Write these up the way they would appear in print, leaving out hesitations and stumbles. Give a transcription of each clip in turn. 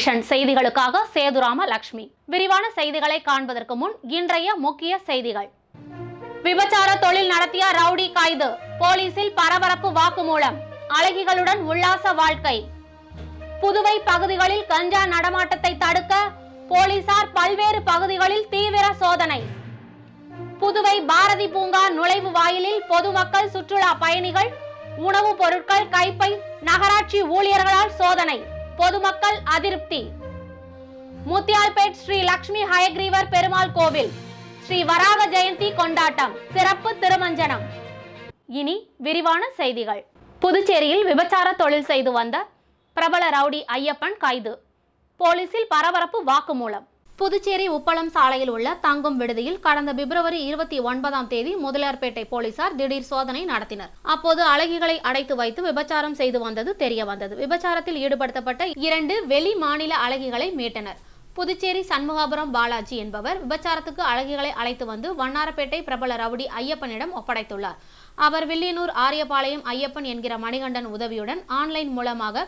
Vision செய்திகளுக்காக சேதுராம லட்சுமி. விரிவான செய்திகளை காண்பதற்கு முன் இன்றைய முக்கிய செய்திகள். விபச்சார தொழில் நடத்திய ரவுடி கைது, போலீசில் பரபரப்பு வாக்குமூலம். அழகிகளுடன் உல்லாச வாழ்க்கை. புதுவை பகுதிகளில் கஞ்சா நடமாட்டத்தை தடுக்க போலீசார் பல்வேறு பகுதிகளில் தீவிர சோதனை. புதுவை பாரதி பூங்கா நுழைவு வாயிலில் பொதுமக்கள், சுற்றுலா பயணிகள் உணவுப் பொருட்கள் கைப்பை நகராட்சி ஊழியர்களால் சோதனை. பொதுமக்கள் அதிருப்தி. முத்தியால்பேட் ஸ்ரீ லட்சுமி ஹயக்ரீவர் பெருமாள் கோவில் ஸ்ரீ வராக ஜெயந்தி கொண்டாட்டம், சிறப்பு திருமஞ்சனம். இனி விரிவான செய்திகள். புதுச்சேரியில் விபச்சார தொழில் செய்து வந்த பிரபல ரவுடி ஐயப்பன் கைது, போலீசில் பரபரப்பு வாக்குமூலம். புதுச்சேரி உப்பளம் சாலையில் உள்ள தங்கும் விடுதியில் கடந்த பிப்ரவரி 29 முதலியார்பேட்டை போலீசார் திடீர் சோதனை நடத்தினர். அப்போது அழகிகளை அடைத்து வைத்து விபச்சாரம் செய்து வந்தது தெரிய வந்தது. விபச்சாரத்தில் ஈடுபடுத்தப்பட்ட 2 வெளி மாநில அழகிகளை மீட்டனர். புதுச்சேரி சண்முகாபுரம் பாலாஜி என்பவர் விபச்சாரத்துக்கு அழகிகளை அழைத்து வந்து வண்ணாரப்பேட்டை பிரபல ரவுடி ஐயப்பனிடம் ஒப்படைத்துள்ளார். அவர் வில்லியனூர் ஆரியபாளையம் ஐயப்பன் என்கிற மணிகண்டன் உதவியுடன் ஆன்லைன் மூலமாக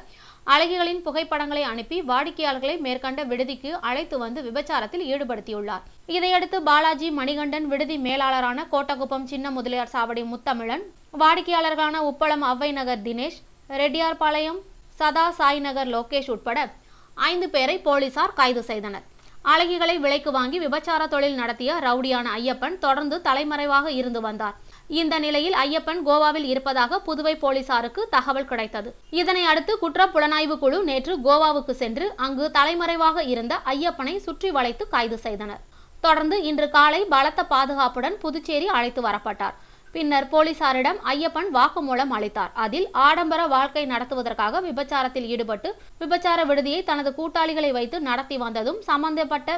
அழகிகளின் புகைப்படங்களை அனுப்பி வாடிக்கையாளர்களை மேற்கண்ட விடுதிக்கு அழைத்து வந்து விபச்சாரத்தில் ஈடுபடுத்தியுள்ளார். இதையடுத்து பாலாஜி, மணிகண்டன், விடுதி மேலாளரான கோட்டகுப்பம் சின்ன முதலியார் சாவடி முத்தமிழன், வாடிக்கையாளர்களான உப்பளம் அவ்வை நகர் தினேஷ், ரெட்டியார்பாளையம் சதா சாய் நகர் லோகேஷ் உட்பட 5 பேரை போலீசார் கைது செய்தனர். அழகிகளை விலைக்கு வாங்கி விபச்சார தொழில் நடத்திய ரவுடியான ஐயப்பன் தொடர்ந்து தலைமறைவாக இருந்து வந்தார். இந்த நிலையில் ஐயப்பன் கோவாவில் இருப்பதாக புதுவை போலீசாருக்கு தகவல் கிடைத்தது. இதனை அடுத்து குற்ற புலனாய்வு குழு நேற்று கோவாவுக்கு சென்று அங்கு தலைமறைவாக இருந்த ஐயப்பனை சுற்றி வளைத்து கைது செய்தனர். தொடர்ந்து இன்று காலை பலத்த பாதுகாப்புடன் புதுச்சேரி அழைத்து வரப்பட்டார். பின்னர் போலீசாரிடம் ஐயப்பன் வாக்குமூலம் அளித்தார். அதில் ஆடம்பர வாழ்க்கை நடத்துவதற்காக விபச்சாரத்தில் ஈடுபட்டு விபச்சார விடுதியை தனது கூட்டாளிகளை வைத்து நடத்தி வந்ததும், சம்பந்தப்பட்ட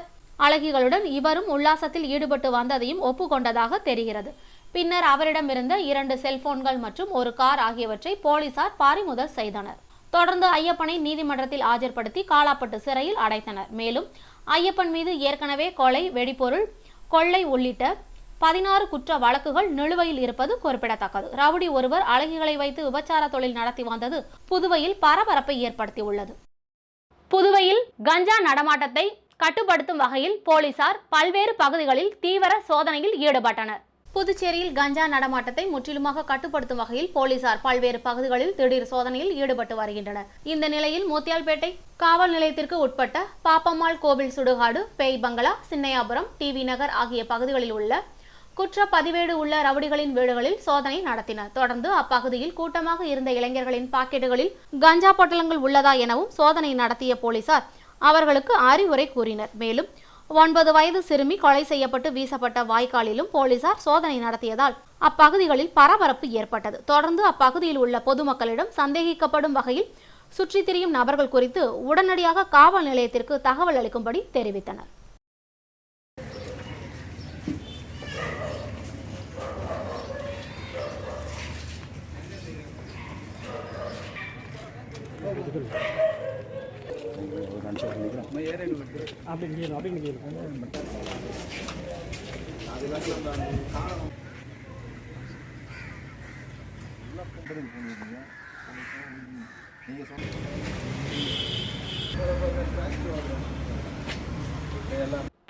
அழகிகளுடன் இவரும் உல்லாசத்தில் ஈடுபட்டு வந்ததையும் ஒப்புக்கொண்டதாக தெரிகிறது. பின்னர் அவரிடமிருந்த 2 செல்போன்கள் மற்றும் ஒரு கார் ஆகியவற்றை போலீசார் பறிமுதல் செய்தனர். தொடர்ந்து ஐயப்பனை நீதிமன்றத்தில் ஆஜர்படுத்தி காலாப்பட்டு சிறையில் அடைத்தனர். மேலும் ஐயப்பன் மீது ஏற்கனவே கொலை, வெடிபொருள், கொள்ளை உள்ளிட்ட 16 குற்ற வழக்குகள் நிலுவையில் இருப்பது குறிப்பிடத்தக்கது. ரவுடி ஒருவர் அழகிகளை வைத்து விபச்சார தொழில் நடத்தி வந்தது புதுவையில் பரபரப்பை ஏற்படுத்தியுள்ளது. புதுவையில் கஞ்சா நடமாட்டத்தை கட்டுப்படுத்தும் வகையில் போலீசார் பல்வேறு பகுதிகளில் தீவிர சோதனையில் ஈடுபட்டனர். புதுச்சேரியில் கஞ்சா நடமாட்டத்தை முற்றிலுமாக கட்டுப்படுத்தும் வகையில் போலீசார் பல்வேறு பகுதிகளில் திடீர் சோதனையில் ஈடுபட்டு வருகின்றனர். இந்த நிலையில் முத்தியால்பேட்டை காவல் நிலையத்திற்கு உட்பட்ட பாப்பம்மாள் கோவில் சுடுகாடு, பேய் பங்களா, சின்னையாபுரம், டிவி நகர் ஆகிய பகுதிகளில் உள்ள குற்ற பதிவேடு உள்ள ரவுடிகளின் வீடுகளில் சோதனை நடத்தினர். தொடர்ந்து அப்பகுதியில் கூட்டமாக இருந்த இளைஞர்களின் பாக்கெட்டுகளில் கஞ்சா பொட்டலங்கள் உள்ளதா எனவும் சோதனை நடத்திய போலீசார் அவர்களுக்கு அறிவுரை கூறினர். மேலும் 9 வயது சிறுமி கொலை செய்யப்பட்டு வீசப்பட்ட வாய்க்காலிலும் போலீசார் சோதனை நடத்தியதால் அப்பகுதிகளில் பரபரப்பு ஏற்பட்டது. தொடர்ந்து அப்பகுதியில் உள்ள பொதுமக்களிடம் சந்தேகிக்கப்படும் வகையில் சுற்றித் திரியும் நபர்கள் குறித்து உடனடியாக காவல் நிலையத்திற்கு தகவல் அளிக்கும்படி தெரிவித்தனர்.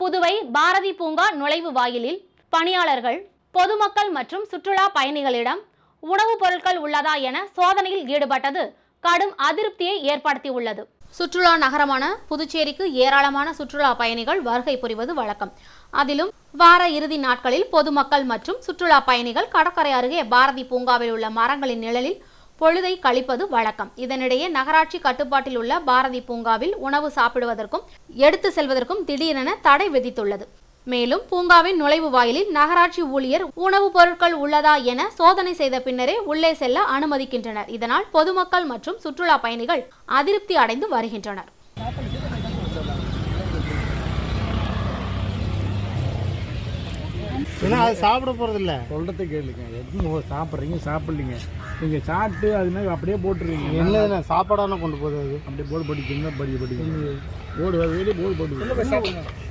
புதுவை பாரதி பூங்கா நுழைவு வாயிலில் பணியாளர்கள், பொதுமக்கள் மற்றும் சுற்றுலா பயணிகளிடம் உணவுப் பொருட்கள் உள்ளதா என சோதனையில் ஈடுபட்டது கடும் அதிருப்தியை ஏற்படுத்தியுள்ளது. சுற்றுலா நகரமான புதுச்சேரிக்கு ஏராளமான சுற்றுலா பயணிகள் வருகை புரிவது வழக்கம். அதிலும் வார இறுதி நாட்களில் பொதுமக்கள் மற்றும் சுற்றுலா பயணிகள் கடற்கரை அருகே பாரதி பூங்காவில் உள்ள மரங்களின் நிழலில் பொழுதை கழிப்பது வழக்கம். இதனிடையே நகராட்சி கட்டுப்பாட்டில் உள்ள பாரதி பூங்காவில் உணவு சாப்பிடுவதற்கும் எடுத்து செல்வதற்கும் திடீரென தடை விதித்துள்ளது. மேலும் பூங்காவின் நுழைவு வாயிலில் நகராட்சி ஊழியர் உணவுப் பொருட்கள் உள்ளதா என சோதனை செய்த பின்னரே உள்ளே செல்ல அனுமதிக்கின்றனர். இதனால் பொதுமக்கள் மற்றும் சுற்றுலா பயணிகள் அதிருப்தி அடைந்து வருகின்றனர். சாப்பிட போறதில்ல, சொல்றதை கேளுங்க. எதுவும் சாப்பிட்றீங்க, சாப்பிட்லீங்க, நீங்க சாப்பிட்டு அது மாதிரி அப்படியே போட்டுருவீங்க. என்ன சாப்பாடான கொண்டு போகுது, அப்படியே போர்டு படிக்கீங்க, படிக்கீங்க போர்டு வெளியே போர்டு போட்டு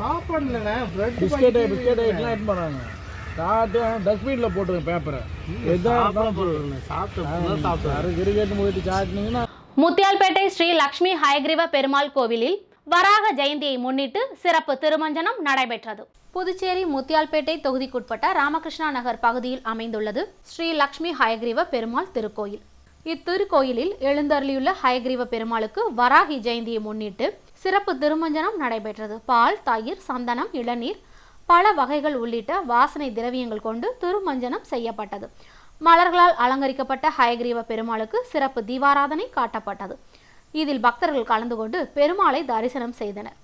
சாப்பாடு இல்லைண்ணே. பிஸ்கெட் எல்லாம் எடுத்து போறாங்க. சாப்பிட்டு டஸ்ட்பினில் போட்டுருங்க பேப்பரை. முத்தியால்பேட்டை ஸ்ரீ லட்சுமி ஹயக்ரீவ பெருமாள் கோவிலில் வராக ஜெயந்தியை முன்னிட்டு சிறப்பு திருமஞ்சனம் நடைபெற்றது. புதுச்சேரி முத்தியால்பேட்டை தொகுதிக்குட்பட்ட ராமகிருஷ்ணா நகர் பகுதியில் அமைந்துள்ளது ஸ்ரீ லக்ஷ்மி ஹயக்ரீவ பெருமாள் திருக்கோயில். இத்திருக்கோயிலில் எழுந்தருளியுள்ள ஹயக்ரீவ பெருமாளுக்கு வராகி ஜெயந்தியை முன்னிட்டு சிறப்பு திருமஞ்சனம் நடைபெற்றது. பால், தயிர், சந்தனம், இளநீர், பல வகைகள் உள்ளிட்ட வாசனை திரவியங்கள் கொண்டு திருமஞ்சனம் செய்யப்பட்டது. மலர்களால் அலங்கரிக்கப்பட்ட ஹயக்ரீவ பெருமாளுக்கு சிறப்பு தீபாராதனை காட்டப்பட்டது. இதில் பக்தர்கள் கலந்து கொண்டு பெருமாளை தரிசனம் செய்தனர்.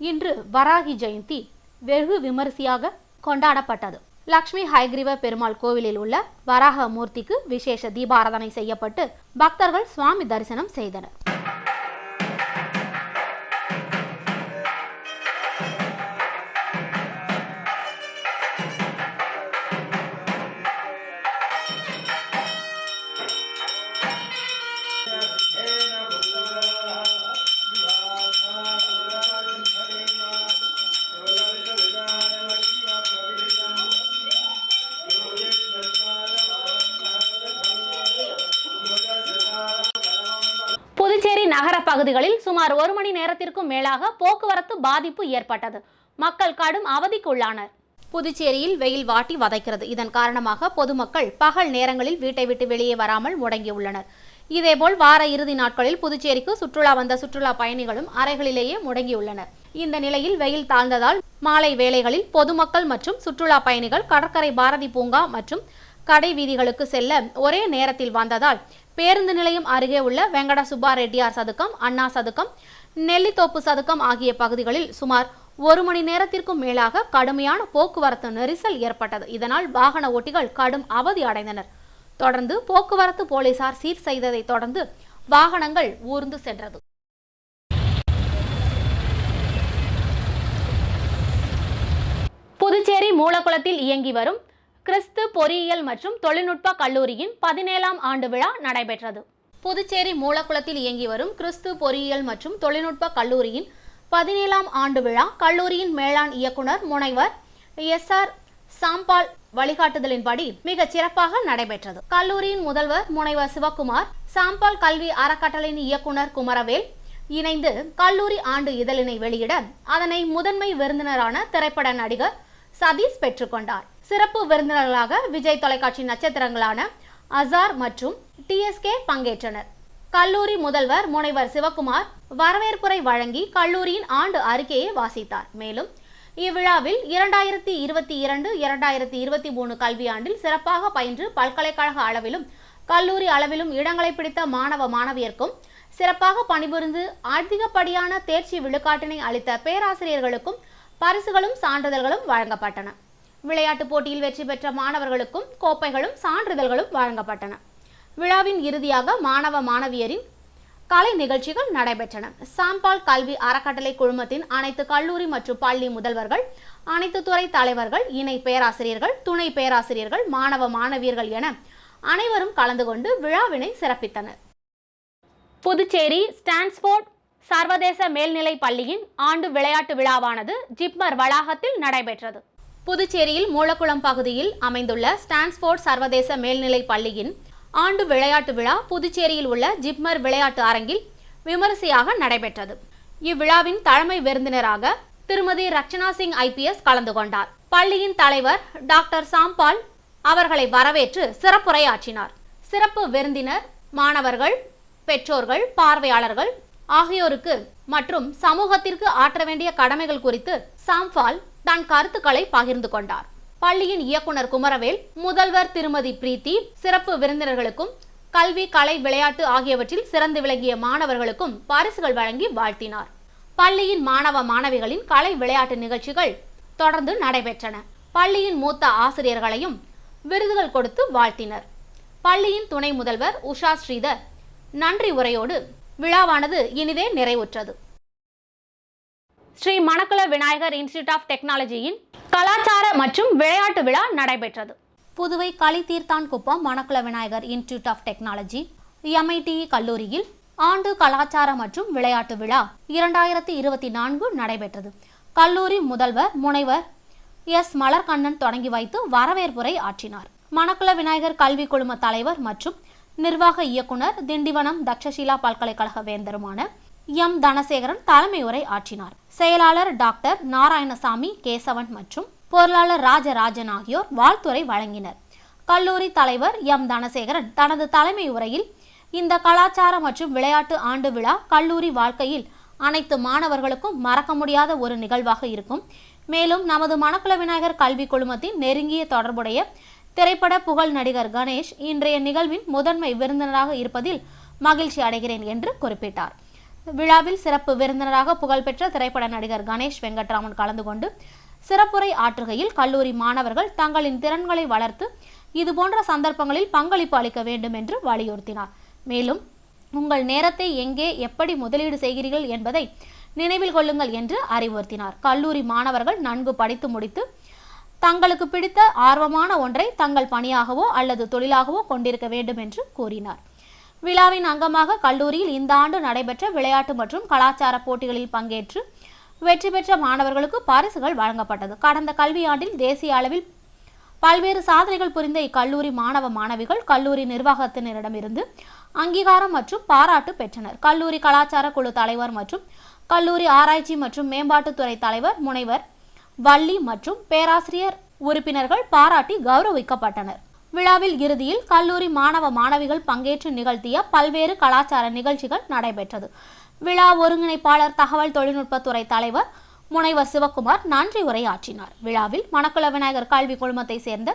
இன்று வராகி ஜெயந்தி வெகு விமரிசையாக கொண்டாடப்பட்டது. லக்ஷ்மி ஹயக்ரீவ பெருமாள் கோவிலில் உள்ள வராக மூர்த்திக்கு விசேஷ தீபாராதனை செய்யப்பட்டு பக்தர்கள் சுவாமி தரிசனம் செய்தனர். புதுச்சேரி நகர பகுதிகளில் சுமார் 1 மணி நேரத்திற்கும் மேலாக போக்குவரத்து பாதிப்பு ஏற்பட்டது. மக்கள் கடும் அவதிக்குள்ளானர். புதுச்சேரியில் வெயில் வாட்டி வதைக்கிறது. இதன் காரணமாக பொதுமக்கள் பகல் நேரங்களில் வீட்டை விட்டு வெளியே வராமல் முடங்கியுள்ளனர். இதேபோல் வார இறுதி நாட்களில் புதுச்சேரிக்கு சுற்றுலா வந்த சுற்றுலா பயணிகளும் அறைகளிலேயே முடங்கியுள்ளனர். இந்த நிலையில் வெயில் தாழ்ந்ததால் மாலை வேளைகளில் பொதுமக்கள் மற்றும் சுற்றுலா பயணிகள் கடற்கரை பாரதி பூங்கா மற்றும் கடை வீதிகளுக்கு செல்ல ஒரே நேரத்தில் வந்ததால் பேருந்து நிலையம் அருகே உள்ள வெங்கட சுப்பா ரெட்டியார் சதுக்கம், அண்ணா சதுக்கம், நெல்லித்தோப்பு சதுக்கம் ஆகிய பகுதிகளில் சுமார் 1 மணி நேரத்திற்கும் மேலாக கடுமையான போக்குவரத்து நெரிசல் ஏற்பட்டது. இதனால் வாகன ஓட்டிகள் கடும் அவதி அடைந்தனர். தொடர்ந்து போக்குவரத்து போலீசார் சீர் செய்ததை தொடர்ந்து வாகனங்கள் ஊர்ந்து சென்றது. புதுச்சேரி மூலக்குளத்தில் இயங்கி வரும் கிறிஸ்து பொறியியல் மற்றும் தொழில்நுட்ப கல்லூரியின் 17ஆம் ஆண்டு விழா நடைபெற்றது. புதுச்சேரி மூலக்குளத்தில் இயங்கி வரும் கிறிஸ்து பொறியியல் மற்றும் தொழில்நுட்ப கல்லூரியின் 17ஆம் ஆண்டு விழா கல்லூரியின் மேலாண் இயக்குனர் முனைவர் எஸ்.ஆர். சாம்பால் வழிகாட்டுதலின்படி மிக சிறப்பாக நடைபெற்றது. கல்லூரியின் முதல்வர் முனைவர் சிவகுமார், சாம்பால் கல்வி அறக்கட்டளையின் இயக்குனர் குமரவேல் இணைந்து கல்லூரி ஆண்டு இதழினை வெளியிட அதனை முதன்மை விருந்தினரான திரைப்பட நடிகர் சதீஷ் பெற்றுக்கொண்டார். சிறப்பு விருந்தினர்களாக விஜய் தொலைக்காட்சி நட்சத்திரங்களான அசார் மற்றும் TSK பங்கேற்றனர். கல்லூரி முதல்வர் முனைவர் சிவகுமார் வரவேற்புரை வழங்கி கல்லூரியின் ஆண்டு அறிக்கையை வாசித்தார். மேலும் இவ்விழாவில் 2022-2023 கல்வியாண்டில் சிறப்பாக பயின்று பல்கலைக்கழக அளவிலும் கல்லூரி அளவிலும் இடங்களை பிடித்த மாணவ மாணவியருக்கும் சிறப்பாக பணிபுரிந்து அதிகப்படியான தேர்ச்சி விழுக்காட்டினை அளித்த பேராசிரியர்களுக்கும் பரிசுகளும் சான்றிதழ்களும் வழங்கப்பட்டன. விளையாட்டுப் போட்டியில் வெற்றி பெற்ற மாணவர்களுக்கும் கோப்பைகளும் சான்றிதழ்களும் வழங்கப்பட்டன. விழாவின் இறுதியாக மாணவ மாணவியரின் கலை நிகழ்ச்சிகள் நடைபெற்றன. சாம்பால் கல்வி அறக்கட்டளை குழுமத்தின் அனைத்து கல்லூரி மற்றும் பள்ளி முதல்வர்கள், அனைத்து துறை தலைவர்கள், இணை பேராசிரியர்கள், துணை பேராசிரியர்கள், மாணவ மாணவியர்கள் என அனைவரும் கலந்து கொண்டு விழாவினை சிறப்பித்தனர். புதுச்சேரி ஸ்டான்ஸ்போர்ட் சர்வதேச மேல்நிலை பள்ளியின் ஆண்டு விளையாட்டு விழாவானது ஜிப்மர் வளாகத்தில் நடைபெற்றது. புதுச்சேரியில் மூலக்குளம் பகுதியில் அமைந்துள்ள ஸ்டான்ஸ்போர்ட் சர்வதேச மேல்நிலை பள்ளியின் ஆண்டு விளையாட்டு விழா புதுச்சேரியில் உள்ள ஜிப்மர் விளையாட்டு அரங்கில் விமரிசையாக நடைபெற்றது. இவ்விழாவின் தலைமை விருந்தினராக திருமதி ரச்சனா சிங் IPS கலந்து கொண்டார். பள்ளியின் தலைவர் டாக்டர் சாம்பால் அவர்களை வரவேற்று சிறப்புரையாற்றினார். சிறப்பு விருந்தினர் மாணவர்கள், பெற்றோர்கள், பார்வையாளர்கள் ஆகியோருக்கு மற்றும் சமூகத்திற்கு ஆற்ற வேண்டிய கடமைகள் குறித்து சாம்பால் தன் கருத்துக்களை பகிர்ந்து கொண்டார். பள்ளியின் இயக்குனர் குமரவேல், முதல்வர் திருமதி பிரீத்தி சிறப்பு விருந்தினர்களுக்கும் கல்வி, கலை, விளையாட்டு ஆகியவற்றில் சிறந்து விளங்கிய மாணவர்களுக்கும் பரிசுகள் வழங்கி வாழ்த்தினார். பள்ளியின் மாணவ மாணவிகளின் கலை விளையாட்டு நிகழ்ச்சிகள் தொடர்ந்து நடைபெற்றன. பள்ளியின் மூத்த ஆசிரியர்களையும் விருதுகள் கொடுத்து வாழ்த்தினர். பள்ளியின் துணை முதல்வர் உஷா ஸ்ரீதர் நன்றி உரையோடு விழாவானது இனிதே நிறைவுற்றது. ஸ்ரீ மணக்குள விநாயகர் இன்ஸ்டிடியூட் ஆஃப் டெக்னாலஜியின் கலாச்சார மற்றும் விளையாட்டு விழா நடைபெற்றது. Puduvai Kalitheerthankuppam Manakula Vinayagar institute of technology MITE கல்லூரியில் ஆண்டு கலாச்சார மற்றும் விளையாட்டு விழா 2024 நடைபெற்றது. கல்லூரி முதல்வர் முனைவர் S. மலர்கண்ணன் தொடங்கி வைத்து வரவேற்புரை ஆற்றினார். மணக்குள விநாயகர் கல்வி குழும தலைவர் மற்றும் நிர்வாக இயக்குனர், திண்டிவனம் தக்ஷஷிலா பல்கலைக்கழக வேந்தருமான எம் தனசேகரன் தலைமை உரை ஆற்றினார். செயலாளர் டாக்டர் நாராயணசாமி, கேசவன் மற்றும் பொருளாளர் ராஜராஜன் ஆகியோர் வாழ்த்துரை வழங்கினர். கல்லூரி தலைவர் எம் தனசேகரன் தனது தலைமை உரையில் இந்த கலாச்சார மற்றும் விளையாட்டு ஆண்டு விழா கல்லூரி வாழ்க்கையில் அனைத்து மாணவர்களுக்கும் மறக்க முடியாத ஒரு நிகழ்வாக இருக்கும். மேலும் நமது மணக்குள விநாயகர் கல்வி குழுமத்தின் நெருங்கிய தொடர்புடைய திரைப்பட புகழ் நடிகர் கணேஷ் இன்றைய நிகழ்வின் முதன்மை விருந்தினராக இருப்பதில் மகிழ்ச்சி அடைகிறேன் என்று குறிப்பிட்டார். விழாவில் சிறப்பு விருந்தினராக புகழ்பெற்ற திரைப்பட நடிகர் கணேஷ் வெங்கட்ராமன் கலந்து கொண்டு சிறப்புரை ஆற்றுகையில் கல்லூரி மாணவர்கள் தங்களின் திறன்களை வளர்த்து இதுபோன்ற சந்தர்ப்பங்களில் பங்களிப்பு அளிக்க வேண்டும் என்று வலியுறுத்தினார். மேலும் உங்கள் நேரத்தை எங்கே எப்படி முதலீடு செய்கிறீர்கள் என்பதை நினைவில் கொள்ளுங்கள் என்று அறிவுறுத்தினார். கல்லூரி மாணவர்கள் நன்கு படித்து முடித்து தங்களுக்கு பிடித்த ஆர்வமான ஒன்றை தங்கள் பணியாகவோ அல்லது தொழிலாகவோ கொண்டிருக்க வேண்டும் என்று கூறினார். விழாவின் அங்கமாக கல்லூரியில் இந்த ஆண்டு நடைபெற்ற விளையாட்டு மற்றும் கலாச்சார போட்டிகளில் பங்கேற்று வெற்றி பெற்ற மாணவர்களுக்கு பரிசுகள் வழங்கப்பட்டது. கடந்த கல்வியாண்டில் தேசிய அளவில் பல்வேறு சாதனைகள் புரிந்த இக்கல்லூரி மாணவ மாணவிகள் கல்லூரி நிர்வாகத்தினரிடமிருந்து அங்கீகாரம் மற்றும் பாராட்டு பெற்றனர். கல்லூரி கலாச்சார குழு தலைவர் மற்றும் கல்லூரி ஆராய்ச்சி மற்றும் மேம்பாட்டுத்துறை தலைவர் முனைவர் வள்ளி மற்றும் பேராசிரியர் உறுப்பினர்கள் பாராட்டி கௌரவிக்கப்பட்டனர். விழாவில் இறுதியில் கல்லூரி மாணவ மாணவிகள் பங்கேற்று நிகழ்த்திய பல்வேறு கலாச்சார நிகழ்ச்சிகள் நடைபெற்றது. விழா ஒருங்கிணைப்பாளர் தகவல் தொழில்நுட்பத்துறை தலைவர் முனைவர் சிவக்குமார் நன்றி உரையாற்றினார். விழாவில் மணக்குள விநாயகர் கல்வி குழுமத்தை சேர்ந்த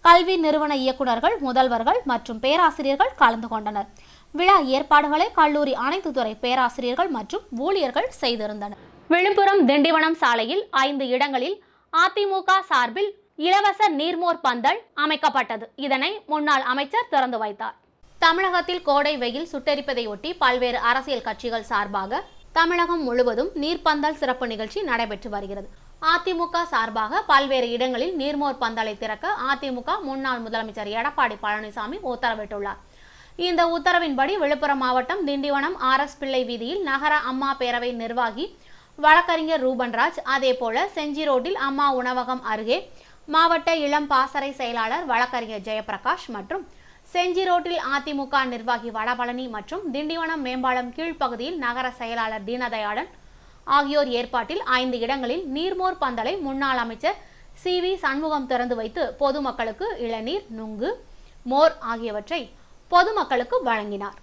கல்வி நிறுவன இயக்குநர்கள், முதல்வர்கள் மற்றும் பேராசிரியர்கள் கலந்து கொண்டனர். விழா ஏற்பாடுகளை கல்லூரி அனைத்து துறை பேராசிரியர்கள் மற்றும் ஊழியர்கள் செய்திருந்தனர். விழுப்புரம் திண்டிவனம் சாலையில் 5 இடங்களில் அதிமுக சார்பில் இலவச நீர்மோர் பந்தல் அமைக்கப்பட்டது. இதனை முன்னாள் அமைச்சர் திறந்து வைத்தார். தமிழகத்தில் கோடை வெயில் சுட்டெரிப்பதையொட்டி பல்வேறு அரசியல் கட்சிகள் சார்பாக தமிழகம் முழுவதும் நீர்பந்தல் சிறப்பு நிகழ்ச்சி நடைபெற்று வருகிறது. அதிமுக சார்பாக பல்வேறு இடங்களில் நீர்மோர் பந்தலை திறக்க அதிமுக முன்னாள் முதலமைச்சர் எடப்பாடி பழனிசாமி உத்தரவிட்டுள்ளார். இந்த உத்தரவின்படி விழுப்புரம் மாவட்டம் திண்டிவனம் RS பிள்ளை வீதியில் நகர அம்மா பேரவை நிர்வாகி வழக்கறிஞர் ரூபன்ராஜ், அதேபோல செஞ்சி ரோட்டில் அம்மா உணவகம் அருகே மாவட்ட இளம் பாசறை செயலாளர் வழக்கறிஞர் ஜெயபிரகாஷ் மற்றும் செஞ்சி ரோட்டில் அதிமுக நிர்வாகி வடபழனி மற்றும் திண்டிவனம் மேம்பாலம் கீழ்ப்பகுதியில் நகர செயலாளர் தீனதயாளன் ஆகியோர் ஏற்பாட்டில் 5 இடங்களில் நீர்மோர் பந்தலை முன்னாள் அமைச்சர் CV சண்முகம் திறந்து வைத்து பொதுமக்களுக்கு இளநீர், நுங்கு, மோர் ஆகியவற்றை பொதுமக்களுக்கு வழங்கினார்.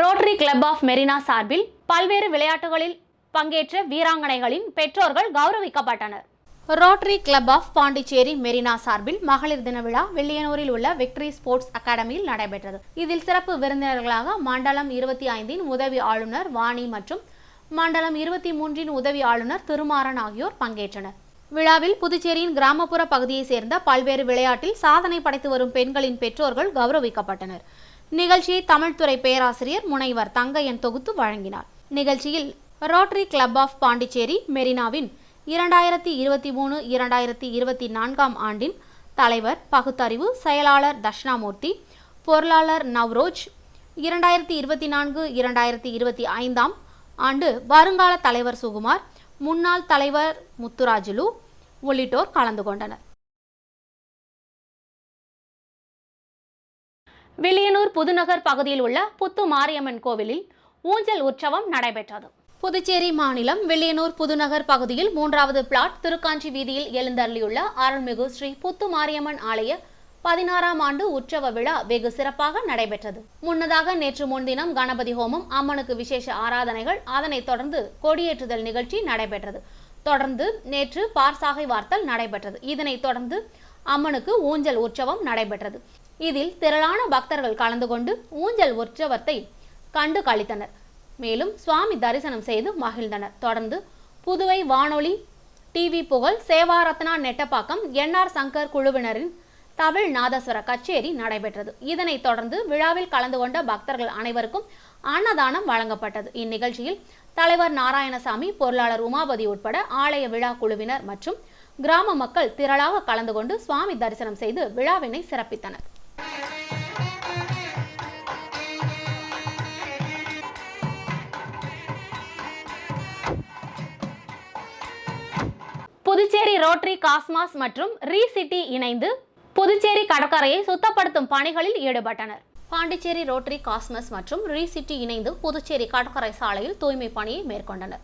ரோட்டரி கிளப் ஆஃப் மெரினா சார்பில் பல்வேறு விளையாட்டுகளில் பங்கேற்ற வீராங்கனைகளின் பெற்றோர்கள் கௌரவிக்கப்பட்டனர். Rotary club of Pondicherry Marina சார்பில் மகளிர் தின விழா வில்லியனூரில் உள்ள விக்டரி ஸ்போர்ட்ஸ் அகாடமியில் நடைபெற்றது. இதில் சிறப்பு விருந்தினர்களாக மண்டலம் 25 உதவி ஆளுநர் வாணி மற்றும் மண்டலம் 23 உதவி ஆளுநர் திருமாறன் ஆகியோர் பங்கேற்றனர். விழாவில் புதுச்சேரியின் கிராமப்புற பகுதியை சேர்ந்த பல்வேறு விளையாட்டில் சாதனை படைத்து வரும் பெண்களின் பெற்றோர்கள் கௌரவிக்கப்பட்டனர். நிகழ்ச்சியை தமிழ்துறை பேராசிரியர் முனைவர் தங்கையன் தொகுத்து வழங்கினார். நிகழ்ச்சியில் ரோட்டரி கிளப் ஆஃப் பாண்டிச்சேரி மெரினாவின் 2023-2024 ஆண்டின் தலைவர் பகுத்தறிவு செயலாளர் தட்சிணாமூர்த்தி, பொருளாளர் நவ்ரோஜ், 2024-2025 ஆண்டு வருங்கால தலைவர் சுகுமார், முன்னாள் தலைவர் முத்துராஜுலு உள்ளிட்டோர் கலந்து கொண்டனர். வில்லியனூர் புதுநகர் பகுதியில் உள்ள புத்து மாரியம்மன் கோவிலில் ஊஞ்சல் உற்சவம் நடைபெற்றது. புதுச்சேரி மாநிலம் வில்லியனூர் புதுநகர் பகுதியில் 3வது பிளாட் திருக்காஞ்சி வீதியில் எழுந்தருளியுள்ள அருள்மிகு ஸ்ரீ புத்து மாரியம்மன் ஆலய 16ஆம் ஆண்டு உற்சவ விழா வெகு சிறப்பாக நடைபெற்றது. முன்னதாக நேற்று முன்தினம் கணபதி ஹோமம், அம்மனுக்கு விசேஷ ஆராதனைகள், அதனைத் தொடர்ந்து கொடியேற்றுதல் நிகழ்ச்சி நடைபெற்றது. தொடர்ந்து நேற்று பார்சாகை வார்த்தல் நடைபெற்றது. இதனைத் தொடர்ந்து அம்மனுக்கு ஊஞ்சல் உற்சவம் நடைபெற்றது. இதில் திரளான பக்தர்கள் கலந்து கொண்டு ஊஞ்சல் உற்சவத்தை கண்டு களித்தனர். மேலும் சுவாமி தரிசனம் செய்து மகிழ்ந்தனர். தொடர்ந்து புதுவை வானொலி, டிவி புகழ், சேவாரத்னா நெட்டப்பாக்கம் NR சங்கர் குழுவினரின் தமிழ் நாதஸ்வர கச்சேரி நடைபெற்றது. இதனைத் தொடர்ந்து விழாவில் கலந்து கொண்ட பக்தர்கள் அனைவருக்கும் அன்னதானம் வழங்கப்பட்டது. இந்நிகழ்ச்சியில் தலைவர் நாராயணசாமி, பொருளாளர் உமாபதி உட்பட ஆலய விழா குழுவினர் மற்றும் கிராம மக்கள் திரளாக கலந்து கொண்டு சுவாமி தரிசனம் செய்து விழாவினை சிறப்பித்தனர். புதுச்சேரி ரோட்டரி காஸ்மாஸ் மற்றும் ரீசிட்டி இணைந்து புதுச்சேரி கடற்கரையை சுத்தப்படுத்தும் பணிகளில் ஈடுபட்டனர். பாண்டிச்சேரி ரோட்டரி காஸ்மஸ் மற்றும் ரீசிட்டி இணைந்து புதுச்சேரி கடற்கரை சாலையில் தூய்மை பணியை மேற்கொண்டனர்.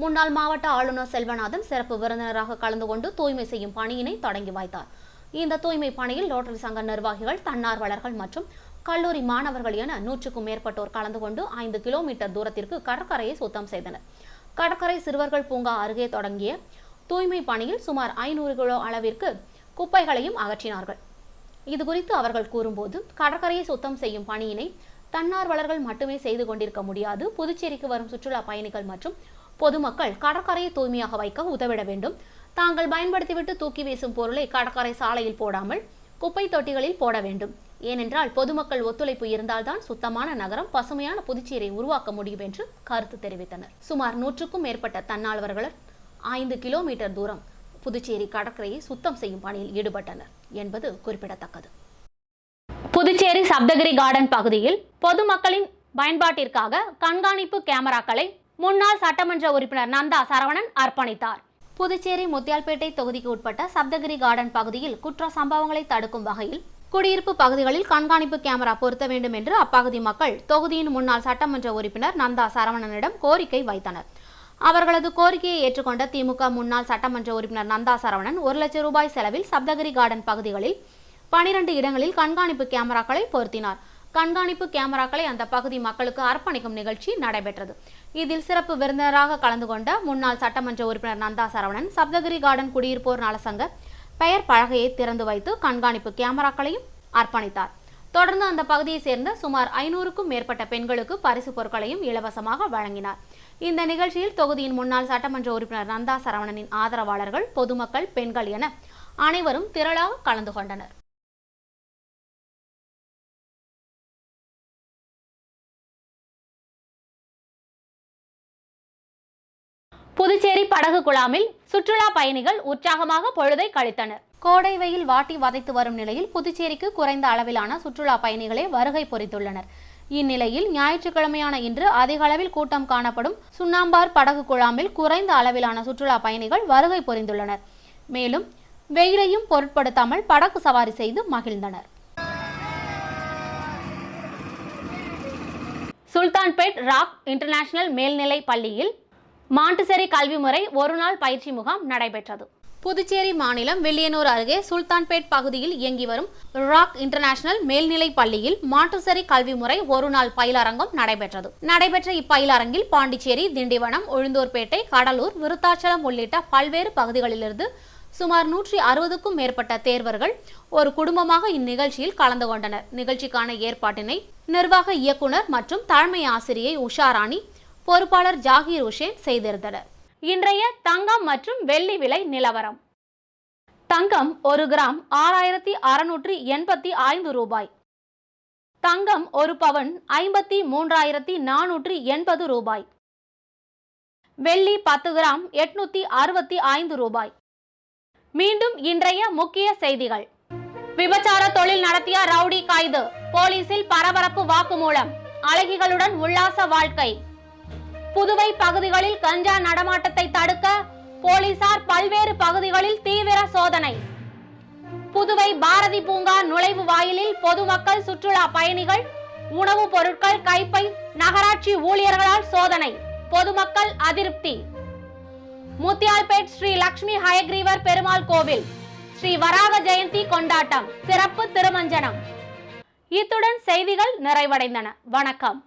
முன்னாள் மாவட்ட ஆளுநர் செல்வநாதன் சிறப்பு விருந்தினராக கலந்து கொண்டு தூய்மை செய்யும் பணியினை தொடங்கி வைத்தார். இந்த தூய்மை பணியில் ரோட்டரி சங்க நிர்வாகிகள், தன்னார்வலர்கள் மற்றும் கல்லூரி மாணவர்கள் என 100க்கும் மேற்பட்டோர் கலந்து கொண்டு 5 கிலோமீட்டர் தூரத்திற்கு கடற்கரையை சுத்தம் செய்தனர். கடற்கரை சிறுவர்கள் பூங்கா அருகே தொடங்கிய தூய்மை பணியில் சுமார் 500 கிலோ அளவிற்கு குப்பைகளையும் அகற்றினார்கள். இதுகுறித்து அவர்கள் கூறும்போது, கடற்கரையை சுத்தம் செய்யும் பணியினை தன்னார்வலர்கள் மட்டுமே செய்து கொண்டிருக்க முடியாது. புதுச்சேரிக்கு வரும் சுற்றுலா பயணிகள் மற்றும் பொதுமக்கள் கடற்கரையை தூய்மையாக வைக்க உதவிட வேண்டும். தாங்கள் பயன்படுத்திவிட்டு தூக்கி வீசும் பொருளை கடற்கரை சாலையில் போடாமல் குப்பை தொட்டிகளில் போட வேண்டும். ஏனென்றால் பொதுமக்கள் ஒத்துழைப்பு இருந்தால்தான் சுத்தமான நகரம், பசுமையான புதுச்சேரியை உருவாக்க முடியும் என்று கருத்து தெரிவித்தனர். சுமார் 100க்கும் மேற்பட்ட தன்னார்வலர்கள் 5 கிலோமீட்டர் தூரம் புதுச்சேரி கடற்கரையை சுத்தம் செய்யும் பணியில் ஈடுபட்டனர் என்பது குறிப்பிடத்தக்கது. புதுச்சேரி சப்தகிரி கார்டன் பகுதியில் பொதுமக்களின் பயன்பாட்டிற்காக கண்காணிப்பு கேமராக்களை முன்னாள் சட்டமன்ற உறுப்பினர் நந்தா சரவணன் அர்ப்பணித்தார். புதுச்சேரி முத்தியால்பேட்டை தொகுதிக்கு உட்பட்ட சப்தகிரி கார்டன் பகுதியில் குற்ற சம்பவங்களை தடுக்கும் வகையில் குடியிருப்பு பகுதிகளில் கண்காணிப்பு கேமரா பொருத்த வேண்டும் என்று அப்பகுதி மக்கள் தொகுதியின் முன்னாள் சட்டமன்ற உறுப்பினர் நந்தா சரவணனிடம் கோரிக்கை வைத்தனர். அவர்களது கோரிக்கையை ஏற்றுக்கொண்ட திமுக முன்னாள் சட்டமன்ற உறுப்பினர் நந்தா சரவணன் 1 லட்சம் ரூபாய் செலவில் சப்தகிரி கார்டன் பகுதிகளில் 12 இடங்களில் கண்காணிப்பு கேமராக்களை பொருத்தினார். கண்காணிப்பு கேமராக்களை அந்த பகுதி மக்களுக்கு அர்ப்பணிக்கும் நிகழ்ச்சி நடைபெற்றது. இதில் சிறப்பு விருந்தினராக கலந்து கொண்ட முன்னாள் சட்டமன்ற உறுப்பினர் நந்தா சரவணன் சப்தகிரி கார்டன் குடியிருப்போர் நலசங்க பெயர் பலகையை திறந்து வைத்து கண்காணிப்பு கேமராக்களையும் அர்ப்பணித்தார். தொடர்ந்து அந்த பகுதியை சேர்ந்த சுமார் 500க்கும் மேற்பட்ட பெண்களுக்கு பரிசு பொருட்களையும் இலவசமாக வழங்கினார். இந்த நிகழ்ச்சியில் தொகுதியின் முன்னாள் சட்டமன்ற உறுப்பினர் நந்தா சரவணனின் ஆதரவாளர்கள், பொதுமக்கள், பெண்கள் என அனைவரும் திரளாக கலந்து கொண்டனர். புதுச்சேரி படகு குழாமில் சுற்றுலா பயணிகள் உற்சாகமாக பொழுதை கழித்தனர். கோடை வெயில் வாட்டி வதைத்து வரும் நிலையில் புதுச்சேரிக்கு குறைந்த அளவிலான சுற்றுலா பயணிகளே வருகை பொறித்துள்ளனர். இந்நிலையில் ஞாயிற்றுக்கிழமையான இன்று அதிக அளவில் கூட்டம் காணப்படும் சுண்ணாம்பார் படகு குழாமில் குறைந்த அளவிலான சுற்றுலா பயணிகள் வருகை புரிந்துள்ளனர். மேலும் வெயிலையும் பொருட்படுத்தாமல் படகு சவாரி செய்து மகிழ்ந்தனர். சுல்தான்பேட் ராக் இன்டர்நேஷனல் மேல்நிலை பள்ளியில் மாண்டசரி கல்வி முறை ஒருநாள் பயிற்சி முகாம் நடைபெற்றது. புதுச்சேரி மாநிலம் வில்லியனூர் அருகே சுல்தான்பேட் பகுதியில் இயங்கி வரும் ராக் இன்டர்நேஷனல் மேல்நிலை பள்ளியில் மாண்டசரி கல்வி முறை ஒருநாள் பயிலரங்கம் நடைபெற்ற இப்பயிலரங்கில் பாண்டிச்சேரி, திண்டிவனம், உளுந்தூர்பேட்டை, கடலூர், விருத்தாச்சலம் உள்ளிட்ட பல்வேறு பகுதிகளிலிருந்து சுமார் 160க்கும் மேற்பட்ட தேர்வர்கள் ஒரு குடும்பமாக இந்நிகழ்ச்சியில் கலந்து கொண்டனர். நிகழ்ச்சிக்கான ஏற்பாட்டினை நிர்வாக இயக்குனர் மற்றும் தலைமை ஆசிரியை உஷாராணி, பொறுப்பாளர் ஜாகீர் உஷேன் செய்திருந்தனர். இன்றைய தங்கம் மற்றும் வெள்ளி விலை நிலவரம். தங்கம் 1 கிராம் 6685 ரூபாய். தங்கம் 1 பவுன் 53,480 ரூபாய். வெள்ளி 10 கிராம் 865 ரூபாய். மீண்டும் இன்றைய முக்கிய செய்திகள். விபச்சார தொழில் நடத்திய ரவுடி கைது, போலீசில் பரபரப்பு வாக்குமூலம். அழகிகளுடன் உல்லாச வாழ்க்கை. புதுவை பகுதிகளில் கஞ்சா நடமாட்டத்தை தடுக்க போலீசார் பல்வேறு பகுதிகளில் தீவிர சோதனை. புதுவை பாரதி பூங்கா நுழைவு வாயிலில் பொதுமக்கள், சுற்றுலா பயணிகள் உணவுப் பொருட்கள் கைப்பை நகராட்சி ஊழியர்களால் சோதனை. பொதுமக்கள் அதிருப்தி. முத்தியால்பேட் ஸ்ரீ லட்சுமி ஹயக்ரீவர் பெருமாள் கோவில் ஸ்ரீ வராக ஜெயந்தி கொண்டாட்டம், சிறப்பு திருமஞ்சனம். இத்துடன் செய்திகள் நிறைவடைந்தன. வணக்கம்.